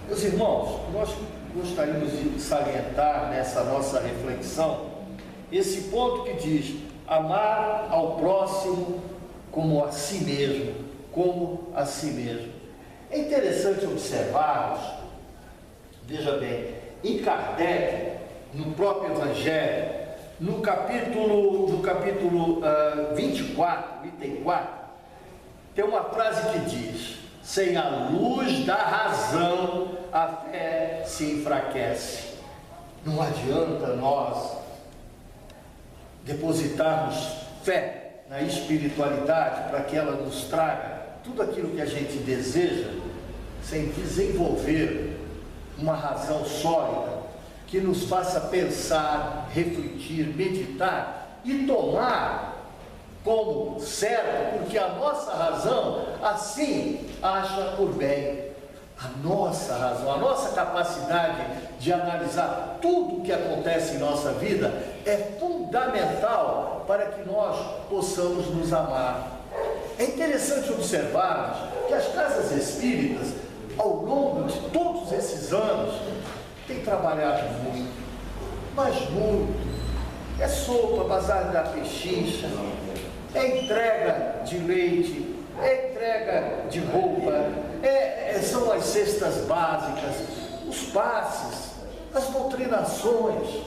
Meus irmãos, nós gostaríamos de salientar nessa nossa reflexão esse ponto que diz amar ao próximo como a si mesmo, como a si mesmo. É interessante observarmos, veja bem, em Kardec, no próprio Evangelho, no capítulo 24, item 4, tem uma frase que diz: sem a luz da razão, a fé se enfraquece. Não adianta nós depositarmos fé na espiritualidade para que ela nos traga tudo aquilo que a gente deseja, sem desenvolver uma razão sólida que nos faça pensar, refletir, meditar e tomar como certo, porque a nossa razão assim acha por bem. A nossa razão, a nossa capacidade de analisar tudo o que acontece em nossa vida é fundamental para que nós possamos nos amar. É interessante observarmos que as casas espíritas, ao longo de todos esses anos, têm trabalhado muito, mas muito. É sopa, bazar da pechincha, é entrega de leite, é entrega de roupa, são as cestas básicas, os passes, as doutrinações,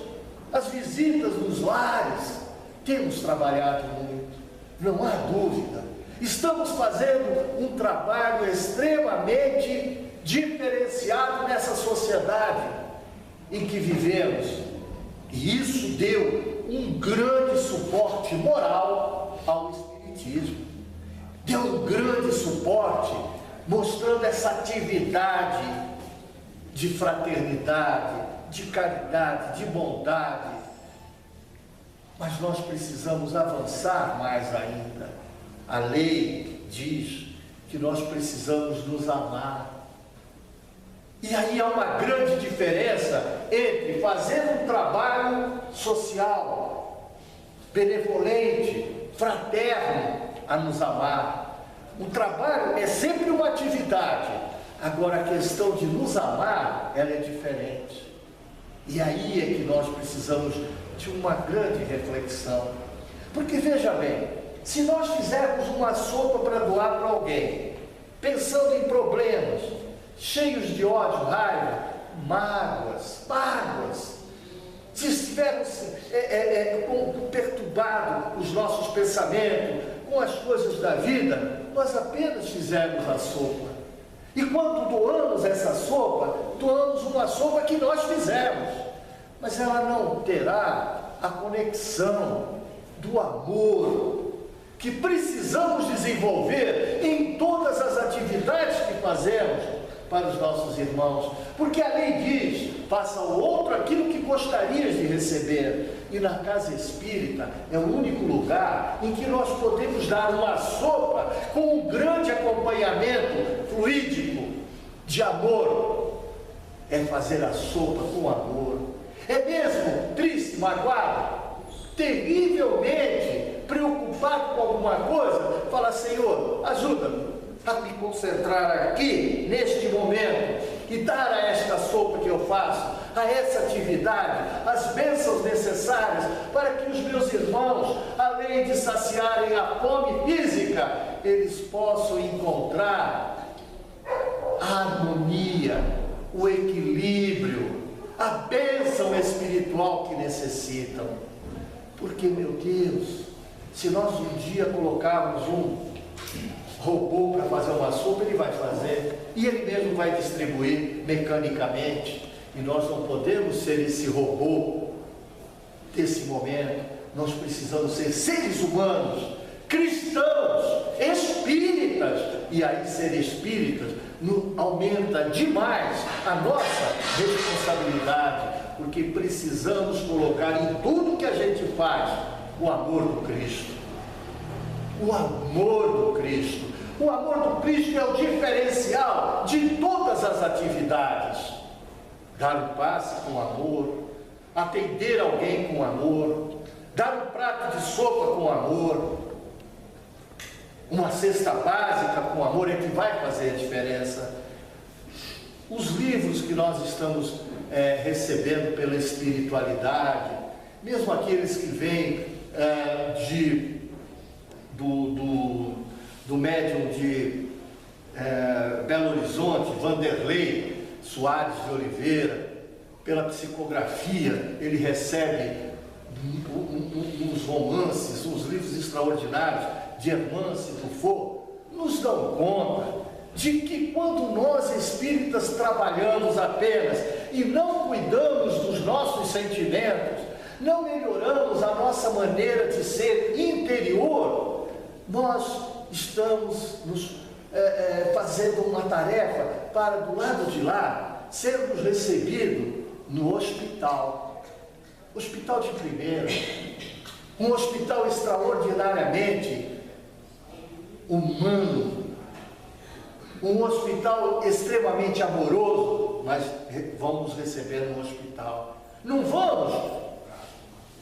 as visitas nos lares. Temos trabalhado muito, não há dúvida. Estamos fazendo um trabalho extremamente diferenciado nessa sociedade em que vivemos. E isso deu um grande suporte moral ao Espiritismo. Deu um grande suporte, mostrando essa atividade de fraternidade, de caridade, de bondade. Mas nós precisamos avançar mais ainda. A lei diz que nós precisamos nos amar. E aí há uma grande diferença entre fazer um trabalho social, benevolente, fraterno, a nos amar. O trabalho é sempre uma atividade. Agora a questão de nos amar, ela é diferente. E aí é que nós precisamos de uma grande reflexão. Porque veja bem, se nós fizermos uma sopa para doar para alguém, pensando em problemas, cheios de ódio, raiva, mágoas, se estivermos perturbados os nossos pensamentos com as coisas da vida, nós apenas fizemos a sopa. E quando doamos essa sopa, doamos uma sopa que nós fizemos, mas ela não terá a conexão do amor que precisamos desenvolver em todas as atividades que fazemos para os nossos irmãos, porque a lei diz: faça ao outro aquilo que gostarias de receber. E na casa espírita é o único lugar em que nós podemos dar uma sopa com um grande acompanhamento fluídico de amor. É fazer a sopa com amor. É mesmo triste, magoado, terrivelmente preocupado com alguma coisa, fala: Senhor, ajuda-me a me concentrar aqui, neste momento, e dar a esta sopa que eu faço, a essa atividade, as bênçãos necessárias para que os meus irmãos, além de saciarem a fome física, eles possam encontrar a harmonia, o equilíbrio, a bênção espiritual que necessitam. Porque, meu Deus, se nós um dia colocarmos um robô para fazer uma sopa, ele vai fazer, e ele mesmo vai distribuir mecanicamente, e nós não podemos ser esse robô desse momento. Nós precisamos ser seres humanos, cristãos, espíritas, e aí ser espíritas aumenta demais a nossa responsabilidade, porque precisamos colocar em tudo que a gente faz o amor do Cristo. O amor do Cristo. O amor do Cristo é o diferencial de todas as atividades. Dar um passe com amor, atender alguém com amor, dar um prato de sopa com amor, uma cesta básica com amor é que vai fazer a diferença. os livros que nós estamos recebendo pela espiritualidade, mesmo aqueles que vêm do médium de Belo Horizonte, Vanderlei Soares de Oliveira, pela psicografia, ele recebe uns romances, uns livros extraordinários de Hermance Truffaut, nos dão conta de que quando nós espíritas trabalhamos apenas e não cuidamos dos nossos sentimentos, não melhoramos a nossa maneira de ser interior, nós estamos nos fazendo uma tarefa para, do lado de lá, sermos recebidos no hospital de primeira, um hospital extraordinariamente humano, um hospital extremamente amoroso. Mas vamos receber no hospital, não vamos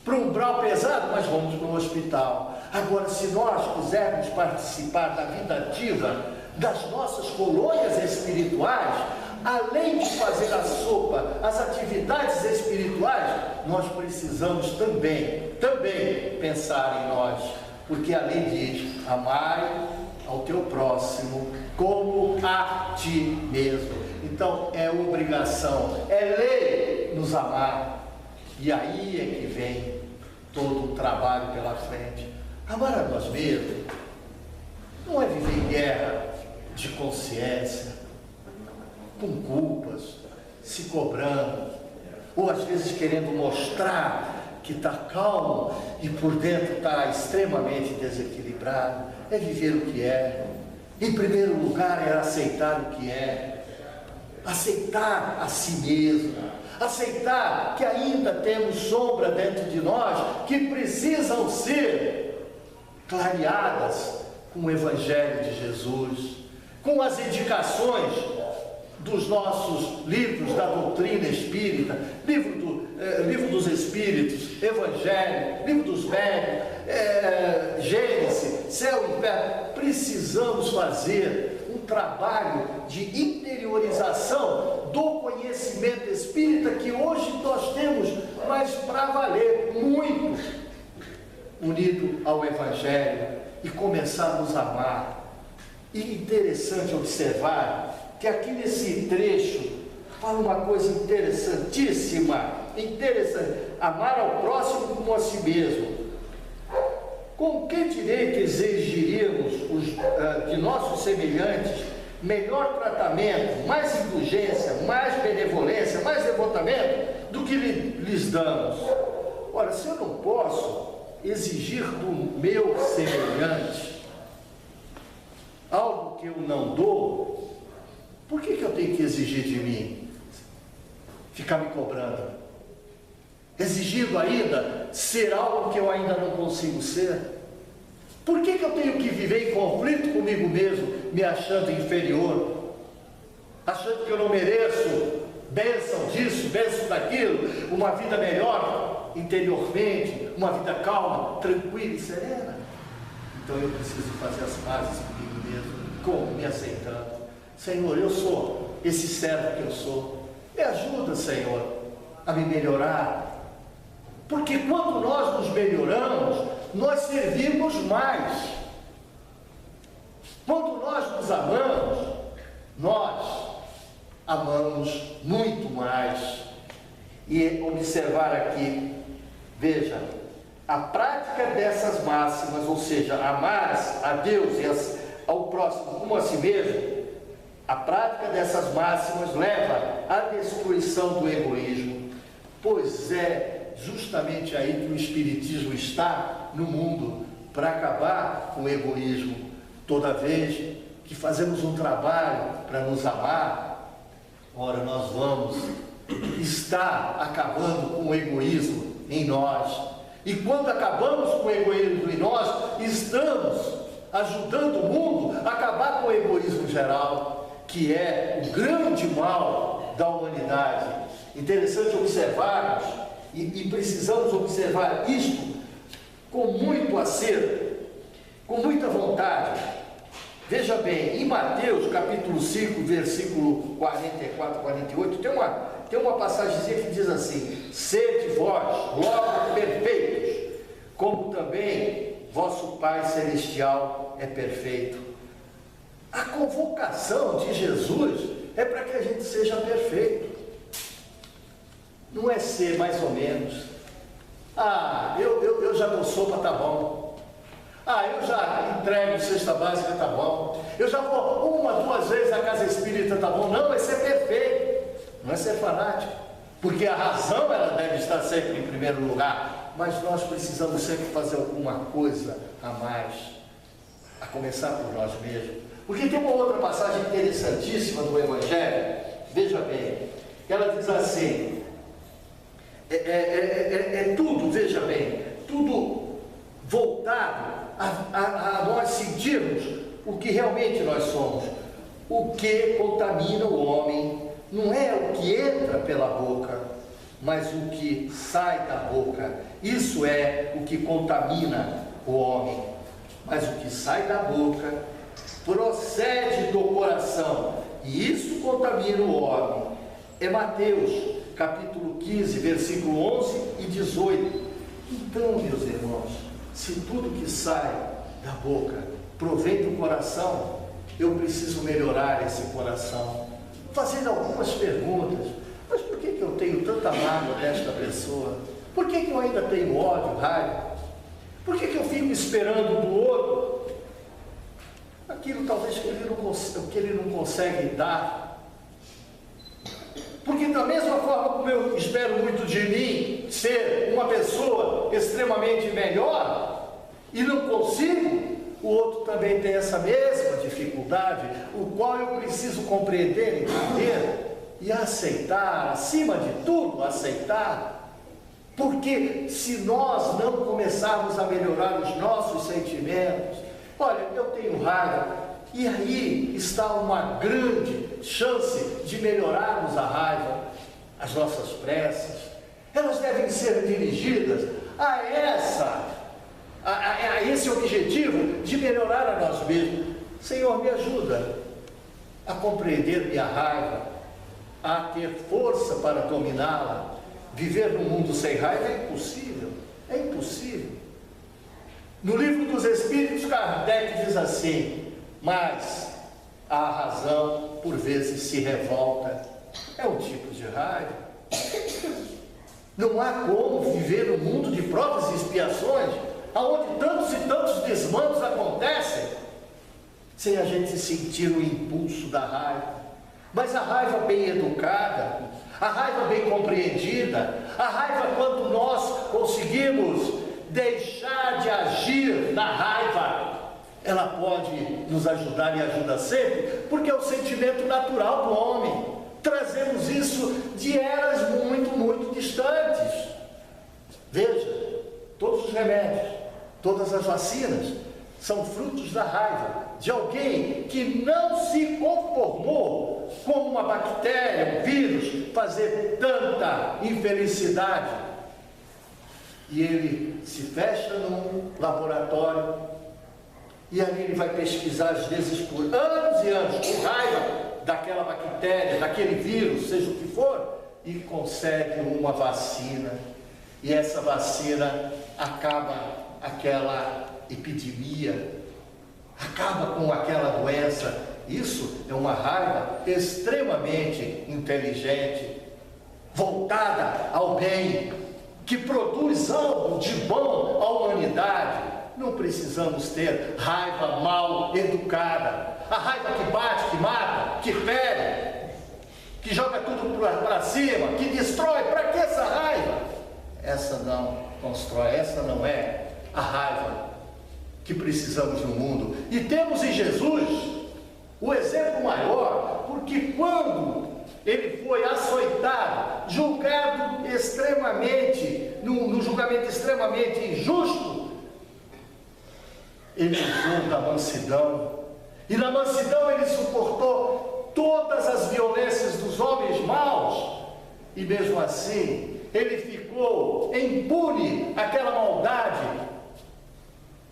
para um umbral pesado, mas vamos para um hospital. Agora, se nós quisermos participar da vida ativa das nossas colônias espirituais, além de fazer a sopa, as atividades espirituais, nós precisamos também pensar em nós, porque a lei diz: amai ao teu próximo como a ti mesmo. Então é obrigação, é lei nos amar. E aí é que vem todo o trabalho pela frente. Amar a nós mesmos não é viver em guerra de consciência, com culpas, se cobrando, ou às vezes querendo mostrar que está calmo e por dentro está extremamente desequilibrado. É viver o que é. Em primeiro lugar é aceitar o que é, aceitar a si mesmo, aceitar que ainda temos sombra dentro de nós que precisam ser clareadas com o Evangelho de Jesus, com as indicações dos nossos livros da doutrina espírita, livro dos Espíritos, Evangelho, livro dos Médiuns, Gênesis, Céu e Inferno. Precisamos fazer um trabalho de interiorização do conhecimento espírita que hoje nós temos, mas para valer, muito unido ao Evangelho, e começar a nos amar. E interessante observar que aqui nesse trecho fala uma coisa interessantíssima, amar ao próximo como a si mesmo. Com que direito exigiríamos de nossos semelhantes melhor tratamento, mais indulgência, mais benevolência, mais devotamento do que lhes damos? Ora, se eu não posso exigir do meu semelhante algo que eu não dou, por que eu tenho que exigir de mim? Ficar me cobrando, exigindo ainda ser algo que eu ainda não consigo ser? Por que eu tenho que viver em conflito comigo mesmo, me achando inferior, achando que eu não mereço bênção disso, bênção daquilo, uma vida melhor interiormente, uma vida calma, tranquila e serena? Então eu preciso fazer as pazes comigo mesmo. Como? Me aceitando. Senhor, eu sou esse servo que eu sou. Me ajuda, Senhor, a me melhorar. Porque quando nós nos melhoramos, nós servimos mais. Quando nós nos amamos, nós amamos muito mais. E observar aqui, veja, a prática dessas máximas, ou seja, amar a Deus e ao próximo como a si mesmo, a prática dessas máximas leva à destruição do egoísmo, pois é justamente aí que o Espiritismo está no mundo, para acabar com o egoísmo. Toda vez que fazemos um trabalho para nos amar, ora, nós vamos estar acabando com o egoísmo em nós. E quando acabamos com o egoísmo em nós, estamos ajudando o mundo a acabar com o egoísmo geral, que é o grande mal da humanidade. Interessante observarmos, e precisamos observar isto com muito acerto, com muita vontade. Veja bem, em Mateus capítulo 5, versículo 44, 48, tem uma passagemzinha que diz assim: sede vós logo perfeitos, como também vosso Pai Celestial é perfeito. A convocação de Jesus é para que a gente seja perfeito. Não é ser mais ou menos. Eu já dou sopa, tá bom. Eu já entrego cesta básica, tá bom. Eu já vou 1, 2 vezes à casa espírita, tá bom. Não, é ser perfeito. Não é ser fanático. Porque a razão, ela deve estar sempre em primeiro lugar. Mas nós precisamos sempre fazer alguma coisa a mais. A começar por nós mesmos. Porque tem uma outra passagem interessantíssima do Evangelho. Veja bem. Ela diz assim. Tudo, veja bem. Tudo voltado a nós sentirmos o que realmente nós somos. O que contamina o homem não é o que entra pela boca, mas o que sai da boca. Isso é o que contamina o homem. Mas o que sai da boca procede do coração, e isso contamina o homem. É Mateus capítulo 15, versículo 11 e 18. Então, meus irmãos, se tudo que sai da boca provém do coração, eu preciso melhorar esse coração, fazendo algumas perguntas. Mas por que eu tenho tanta mágoa desta pessoa? Por que eu ainda tenho ódio, raiva? Por que eu fico esperando do outro aquilo talvez que ele não consegue dar? Porque da mesma forma como eu espero muito de mim ser uma pessoa extremamente melhor e não consigo, o outro também tem essa mesma dificuldade, o qual eu preciso compreender, entender e aceitar, acima de tudo, aceitar. Porque se nós não começarmos a melhorar os nossos sentimentos, olha, eu tenho raiva, e aí está uma grande chance de melhorarmos a raiva. As nossas preces, elas devem ser dirigidas a esse objetivo de melhorar a nós mesmos. Senhor, me ajuda a compreender minha raiva, a ter força para dominá-la. Viver num mundo sem raiva é impossível, é impossível. No livro dos Espíritos, Kardec diz assim: mas a razão por vezes se revolta. É um tipo de raiva. Não há como viver num mundo de provas e expiações, aonde tantos e tantos desmandos acontecem, sem a gente sentir o impulso da raiva. Mas a raiva bem educada, a raiva bem compreendida, a raiva quando nós conseguimos deixar de agir na raiva, ela pode nos ajudar e ajuda sempre, porque é o sentimento natural do homem. Trazemos isso de eras muito, muito distantes. Veja, todos os remédios, todas as vacinas são frutos da raiva de alguém que não se conformou com uma bactéria, um vírus, fazer tanta infelicidade. E ele se fecha num laboratório e ali ele vai pesquisar, às vezes por anos e anos, com raiva daquela bactéria, daquele vírus, seja o que for, e consegue uma vacina. E essa vacina acaba aquela epidemia, acaba com aquela doença. Isso é uma raiva extremamente inteligente, voltada ao bem, que produz algo de bom à humanidade. Não precisamos ter raiva mal educada, a raiva que bate, que mata, que fere, que joga tudo para cima, que destrói. Para que essa raiva? Essa não constrói, essa não é a raiva que precisamos no mundo. E temos em Jesus o exemplo maior, porque quando ele foi açoitado, julgado extremamente, num julgamento extremamente injusto, ele usou da mansidão, e na mansidão ele suportou todas as violências dos homens maus, e mesmo assim ele ficou impune àquela maldade,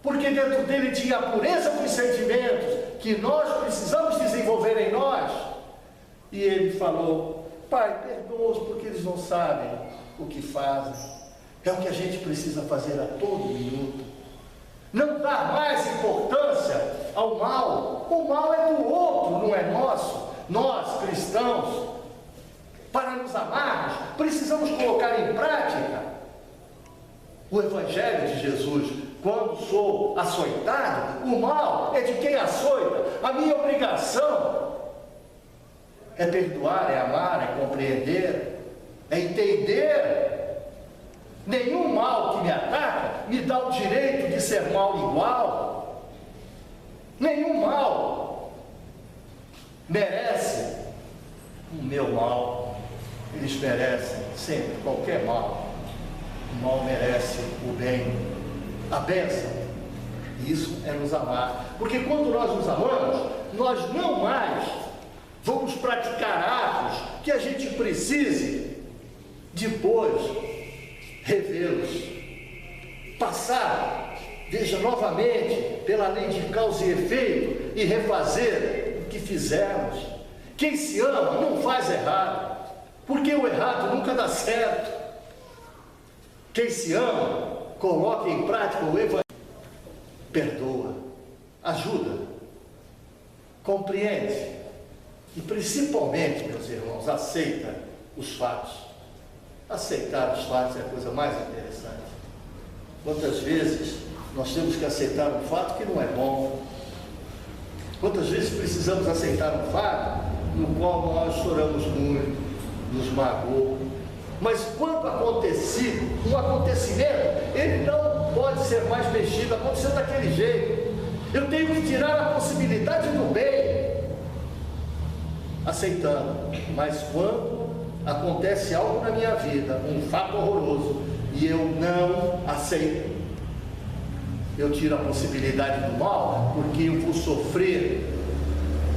porque dentro dele tinha a pureza dos sentimentos, que nós precisamos desenvolver em nós. E ele falou: Pai, perdoa-os porque eles não sabem o que fazem. É o que a gente precisa fazer a todo minuto. Não dar mais importância ao mal. O mal é do outro, não é nosso. Nós, cristãos, para nos amarmos, precisamos colocar em prática o Evangelho de Jesus. Quando sou açoitado, o mal é de quem açoita. A minha obrigação é perdoar, é amar, é compreender, é entender. Nenhum mal que me ataca me dá o direito de ser mal igual. Nenhum mal merece o meu mal. Eles merecem sempre qualquer mal. O mal merece o bem, a bênção. Isso é nos amar. Porque quando nós nos amamos, nós não mais vamos praticar atos que a gente precise depois revê-los. Passar, veja, novamente, pela lei de causa e efeito e refazer o que fizemos. Quem se ama não faz errado, porque o errado nunca dá certo. Quem se ama, coloca em prática o Evangelho, perdoa, ajuda, compreende e principalmente, meus irmãos, aceita os fatos. Aceitar os fatos é a coisa mais interessante. Quantas vezes nós temos que aceitar um fato que não é bom? Quantas vezes precisamos aceitar um fato no qual nós choramos muito, nos magoou? Mas quando acontecer um acontecimento, ele não pode ser mais mexido, aconteceu daquele jeito. Eu tenho que tirar a possibilidade do bem, aceitando. Mas quando acontece algo na minha vida, um fato horroroso, e eu não aceito, eu tiro a possibilidade do mal, porque eu vou sofrer,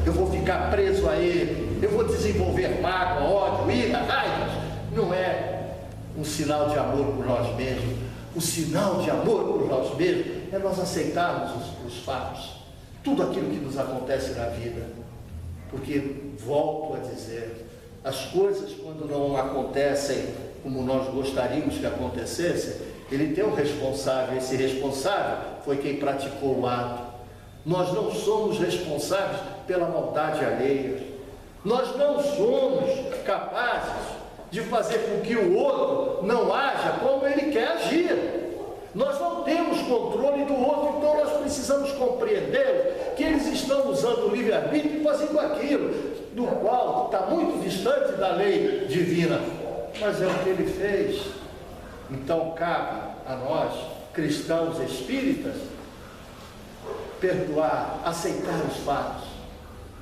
eu vou ficar preso a ele, eu vou desenvolver mágoa, ódio, ira, raiva. Não é um sinal de amor por nós mesmos. O sinal de amor por nós mesmos é nós aceitarmos os fatos, tudo aquilo que nos acontece na vida. Porque, volto a dizer, as coisas quando não acontecem como nós gostaríamos que acontecessem, ele tem um responsável. Esse responsável foi quem praticou o ato. Nós não somos responsáveis pela maldade alheia. Nós não somos capazes de fazer com que o outro não haja como ele quer agir. Nós não temos controle do outro, então nós precisamos compreender que eles estão usando o livre-arbítrio e fazendo aquilo, do qual está muito distante da lei divina, mas é o que ele fez. Então cabe a nós, cristãos espíritas, perdoar, aceitar os fatos,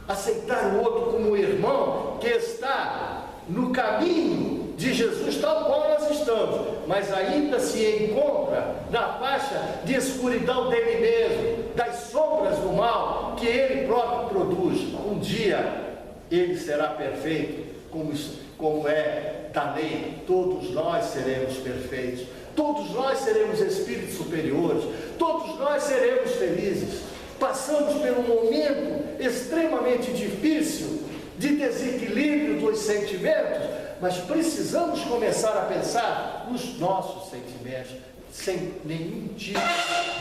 aceitar o outro como irmão que está no caminho de Jesus, tal qual nós estamos, mas ainda se encontra na faixa de escuridão dele mesmo, das sombras do mal que ele próprio produz. Um dia ele será perfeito, como é da lei. Todos nós seremos perfeitos, todos nós seremos espíritos superiores, todos nós seremos felizes. Passamos por um momento extremamente difícil de desequilíbrio dos sentimentos, mas precisamos começar a pensar nos nossos sentimentos, sem nenhum tipo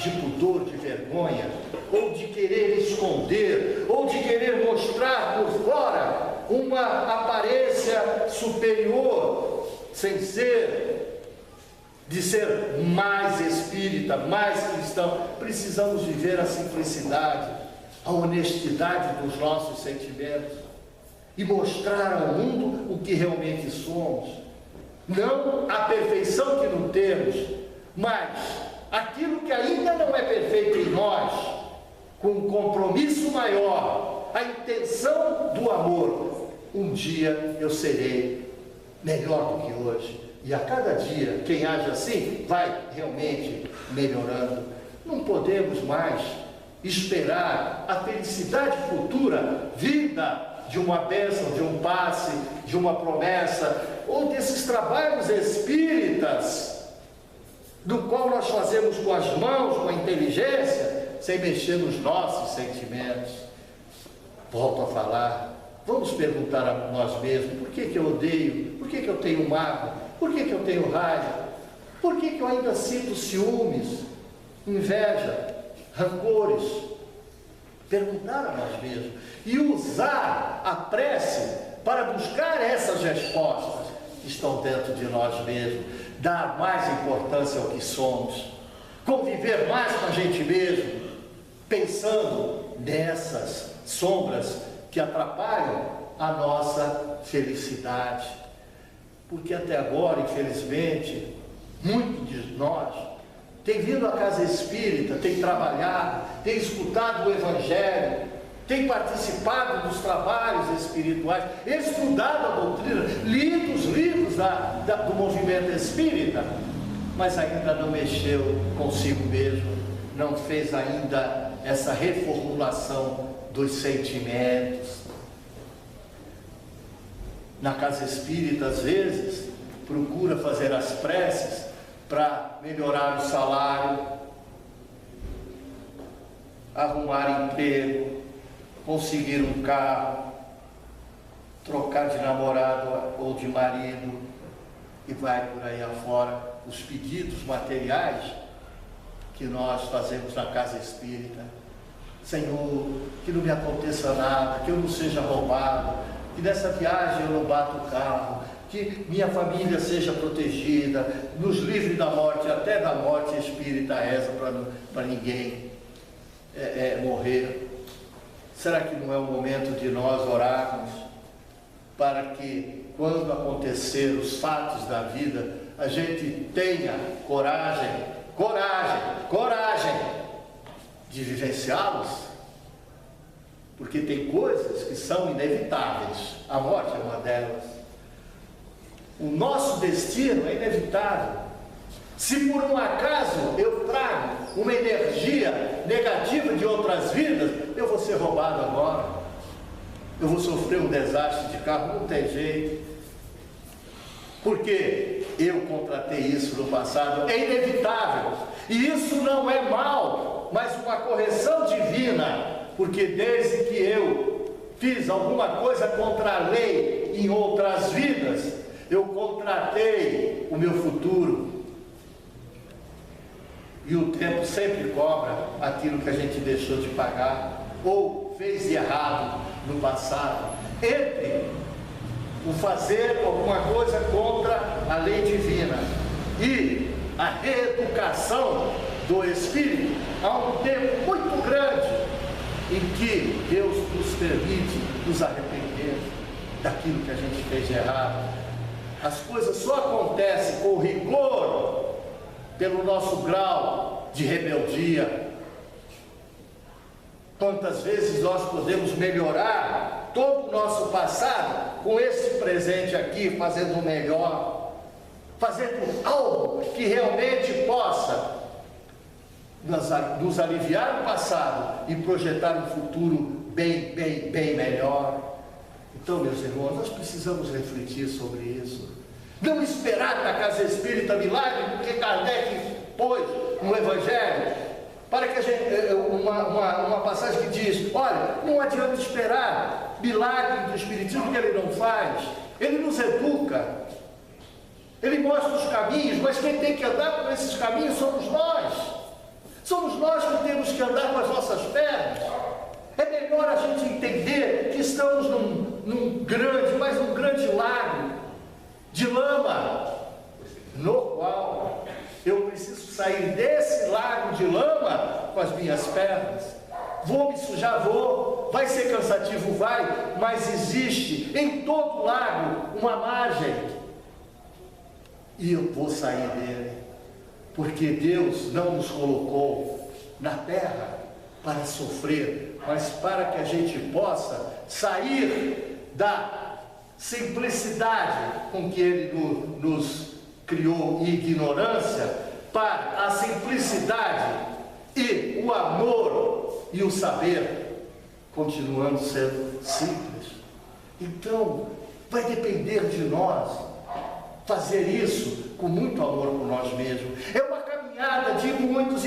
de pudor, de vergonha, ou de querer esconder, ou de querer mostrar por fora uma aparência superior, sem ser, de ser mais espírita, mais cristão. Precisamos viver a simplicidade, a honestidade dos nossos sentimentos e mostrar ao mundo o que realmente somos. Não a perfeição que não temos, mas aquilo que ainda não é perfeito em nós, com um compromisso maior, a intenção do amor. Um dia eu serei melhor do que hoje. E a cada dia, quem age assim, vai realmente melhorando. Não podemos mais esperar a felicidade futura vinda de uma bênção, de um passe, de uma promessa, ou desses trabalhos espíritas, do qual nós fazemos com as mãos, com a inteligência, sem mexer nos nossos sentimentos. Volto a falar, vamos perguntar a nós mesmos, por que eu odeio? Por que eu tenho mágoa? Por que eu tenho raiva? Por que eu ainda sinto ciúmes, inveja, rancores? Perguntar a nós mesmos e usar a prece para buscar essas respostas que estão dentro de nós mesmos, dar mais importância ao que somos, conviver mais com a gente mesmo, pensando nessas sombras que atrapalham a nossa felicidade. Porque até agora, infelizmente, muitos de nós tem vindo à casa espírita, tem trabalhado, tem escutado o Evangelho, tem participado dos trabalhos espirituais, estudado a doutrina, lido os livros do movimento espírita, mas ainda não mexeu consigo mesmo, não fez ainda essa reformulação dos sentimentos. Na casa espírita, às vezes, procura fazer as preces para melhorar o salário, arrumar emprego, conseguir um carro, trocar de namorado ou de marido, e vai por aí afora os pedidos materiais que nós fazemos na casa espírita. Senhor, que não me aconteça nada, que eu não seja roubado, que nessa viagem eu não bata o carro, que minha família seja protegida, nos livre da morte, até da morte espírita reza para ninguém morrer. Será que não é o momento de nós orarmos para que, quando acontecer os fatos da vida, a gente tenha coragem de vivenciá-los? Porque tem coisas que são inevitáveis, a morte é uma delas. O nosso destino é inevitável. Se por um acaso eu trago uma energia negativa de outras vidas, eu vou ser roubado agora, eu vou sofrer um desastre de carro, não tem jeito, porque eu contratei isso no passado, é inevitável, e isso não é mal, mas uma correção divina, porque desde que eu fiz alguma coisa contra a lei em outras vidas, eu contratei o meu futuro. E o tempo sempre cobra aquilo que a gente deixou de pagar ou fez de errado no passado. Entre o fazer alguma coisa contra a lei divina e a reeducação do espírito, há um tempo muito grande em que Deus nos permite nos arrepender daquilo que a gente fez de errado. As coisas só acontecem com rigor pelo nosso grau de rebeldia. Quantas vezes nós podemos melhorar todo o nosso passado com esse presente aqui, fazendo o melhor, fazendo algo que realmente possa nos aliviar o passado e projetar um futuro bem melhor. Então, meus irmãos, nós precisamos refletir sobre isso. Não esperar na casa espírita milagre, porque Kardec pôs no Evangelho, para que a gente, uma passagem que diz, olha, não adianta esperar milagre do Espiritismo, que ele não faz, ele nos educa, ele mostra os caminhos, mas quem tem que andar por esses caminhos somos nós que temos que andar com as nossas pernas. É melhor a gente entender que estamos num grande lago de lama, no qual eu preciso sair desse lago de lama com as minhas pernas. Vou me sujar, vai ser cansativo, mas existe em todo lago uma margem, e eu vou sair dele, porque Deus não nos colocou na terra para sofrer, mas para que a gente possa sair da simplicidade com que Ele nos criou e ignorância, para a simplicidade e o amor e o saber, continuando sendo simples. Então, vai depender de nós fazer isso com muito amor por nós mesmos. É uma caminhada de muitos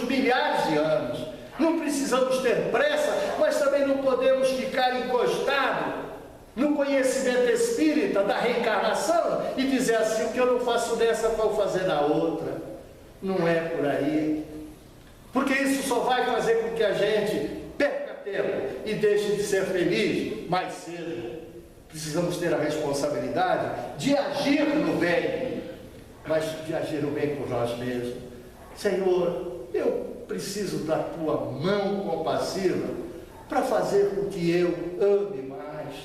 milhares de anos. Não precisamos ter pressa, mas também não podemos ficar encostado no conhecimento espírita da reencarnação e dizer assim: o que eu não faço dessa, vou fazer na outra. Não é por aí. Porque isso só vai fazer com que a gente perca tempo e deixe de ser feliz mais cedo. Precisamos ter a responsabilidade de agir no bem, mas de agir no bem por nós mesmos. Senhor, eu preciso da tua mão compassiva para fazer com que eu ame mais.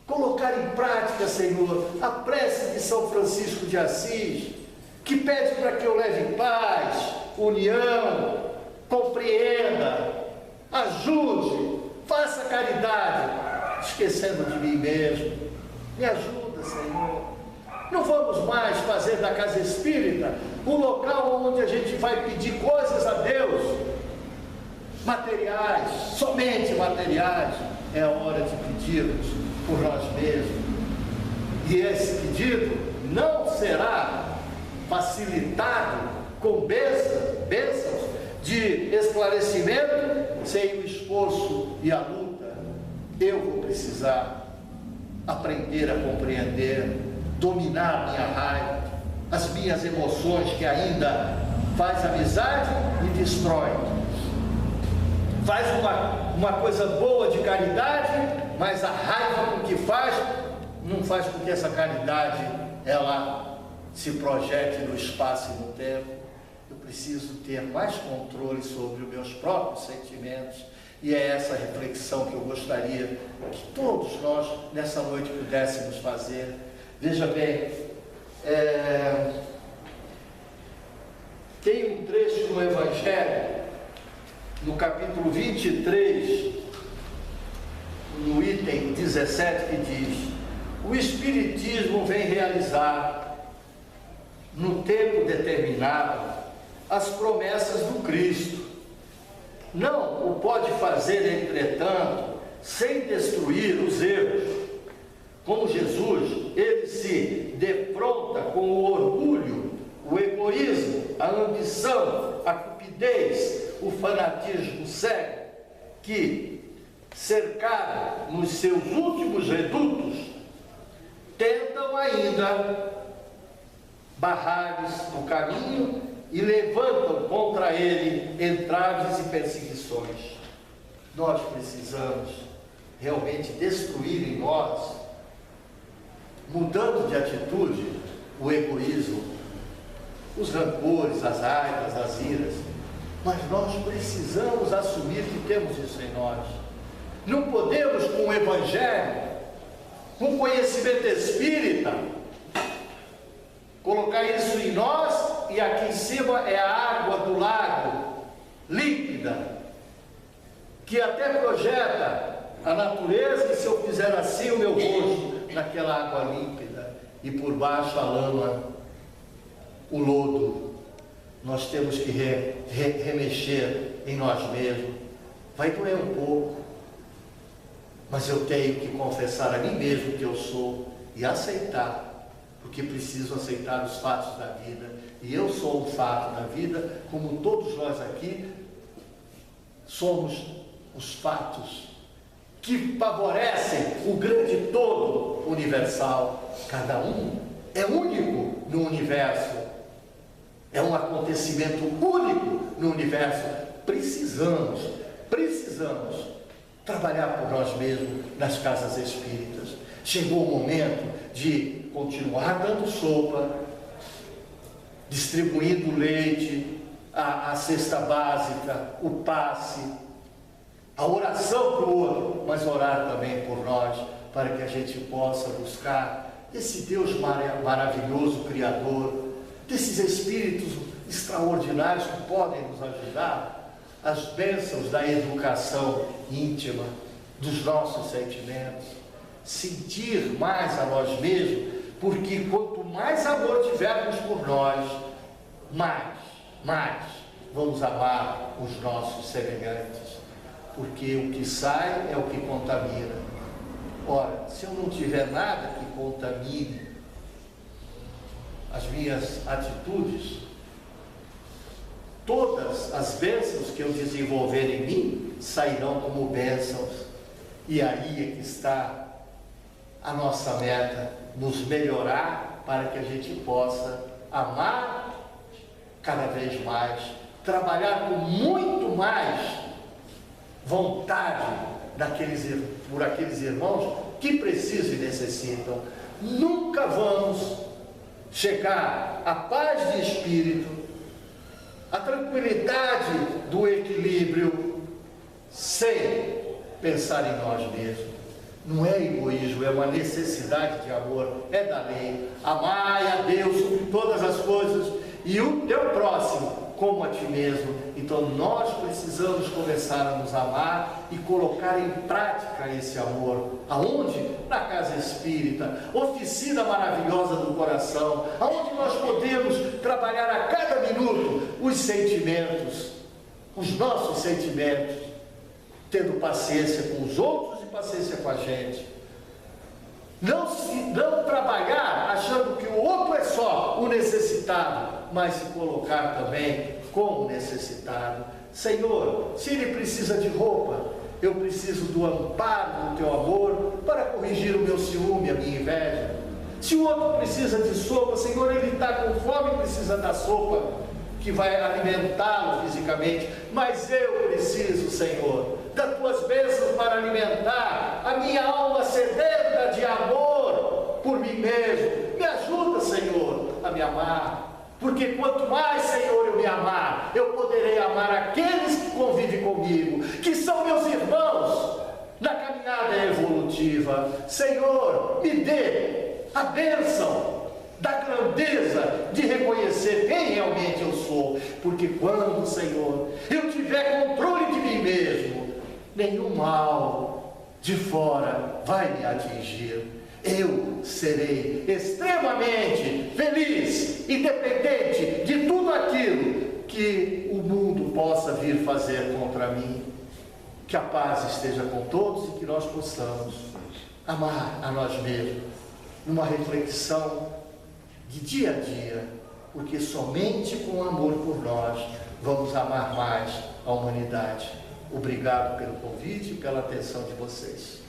Colocar em prática, Senhor, a prece de São Francisco de Assis, que pede para que eu leve paz, união, compreenda, ajude, faça caridade, esquecendo de mim mesmo. Me ajuda, Senhor. Não vamos mais fazer da casa espírita um local onde a gente vai pedir coisas a Deus, materiais, somente materiais. É a hora de pedirmos por nós mesmos. E esse pedido não será facilitado com bênçãos de esclarecimento sem o esforço e a luta. Eu vou precisar aprender a compreender, dominar minha raiva, as minhas emoções que ainda faz amizade e destrói. Faz uma coisa boa de caridade, mas a raiva com que faz, não faz com que essa caridade ela se projete no espaço e no tempo. Eu preciso ter mais controle sobre os meus próprios sentimentos. E é essa reflexão que eu gostaria que todos nós nessa noite pudéssemos fazer. Veja bem, tem um trecho no Evangelho, no capítulo 23, no item 17, que diz: o Espiritismo vem realizar, no tempo determinado, as promessas do Cristo. Não o pode fazer, entretanto, sem destruir os erros. Como Jesus, ele se defronta com o orgulho, o egoísmo, a ambição, a cupidez, o fanatismo cego, que, cercado nos seus últimos redutos, tentam ainda barrar-lhes no caminho e levantam contra ele entraves e perseguições. Nós precisamos realmente destruir em nós, mudando de atitude, o egoísmo, os rancores, as raivas, as iras. Mas nós precisamos assumir que temos isso em nós. Não podemos, com o Evangelho, com o conhecimento espírita, colocar isso em nós, e aqui em cima é a água do lago, límpida, que até projeta a natureza, e se eu fizer assim o meu rosto naquela água límpida, e por baixo a lama, o lodo. Nós temos que remexer em nós mesmos. Vai doer um pouco, mas eu tenho que confessar a mim mesmo que eu sou e aceitar, porque preciso aceitar os fatos da vida. E eu sou um fato da vida, como todos nós aqui somos os fatos que favorecem o grande todo universal. Cada um é único no universo, é um acontecimento único no universo. Precisamos trabalhar por nós mesmos nas casas espíritas. Chegou o momento de continuar dando sopa, distribuindo leite, a cesta básica, o passe, a oração para o outro, mas orar também por nós, para que a gente possa buscar esse Deus maravilhoso, Criador, desses espíritos extraordinários que podem nos ajudar, as bênçãos da educação íntima, dos nossos sentimentos, sentir mais a nós mesmos, porque quanto mais amor tivermos por nós, mais vamos amar os nossos semelhantes, porque o que sai é o que contamina. Ora, se eu não tiver nada que contamine as minhas atitudes, todas as bênçãos que eu desenvolver em mim sairão como bênçãos. E aí é que está a nossa meta, nos melhorar para que a gente possa amar cada vez mais, trabalhar com muito mais vontade por aqueles irmãos que precisam e necessitam. Nunca vamos chegar à paz de espírito, à tranquilidade do equilíbrio, sem pensar em nós mesmos. Não é egoísmo, é uma necessidade de amor, é da lei. Amai a Deus sobre todas as coisas e o teu próximo como a ti mesmo. Então nós precisamos começar a nos amar e colocar em prática esse amor. Aonde? Na casa espírita, oficina maravilhosa do coração, aonde nós podemos trabalhar a cada minuto os sentimentos, os nossos sentimentos, tendo paciência com os outros e paciência com a gente. Não trabalhar achando que o outro é só o necessitado, mas se colocar também como necessitado. Senhor, se ele precisa de roupa, eu preciso do amparo do teu amor para corrigir o meu ciúme, a minha inveja. Se o outro precisa de sopa, Senhor, ele está com fome e precisa da sopa que vai alimentá-lo fisicamente, mas eu preciso, Senhor, das tuas bênçãos para alimentar a minha alma sedenta de amor por mim mesmo. Me ajuda, Senhor, a me amar, porque quanto mais, Senhor, eu me amar, eu poderei amar aqueles que convivem comigo, que são meus irmãos na caminhada evolutiva. Senhor, me dê a bênção da grandeza de reconhecer quem realmente eu sou, porque quando, Senhor, eu tiver controle de mim mesmo, nenhum mal de fora vai me atingir. Eu serei extremamente feliz, independente de tudo aquilo que o mundo possa vir fazer contra mim. Que a paz esteja com todos e que nós possamos amar a nós mesmos, numa reflexão de dia a dia, porque somente com amor por nós vamos amar mais a humanidade. Obrigado pelo convite e pela atenção de vocês.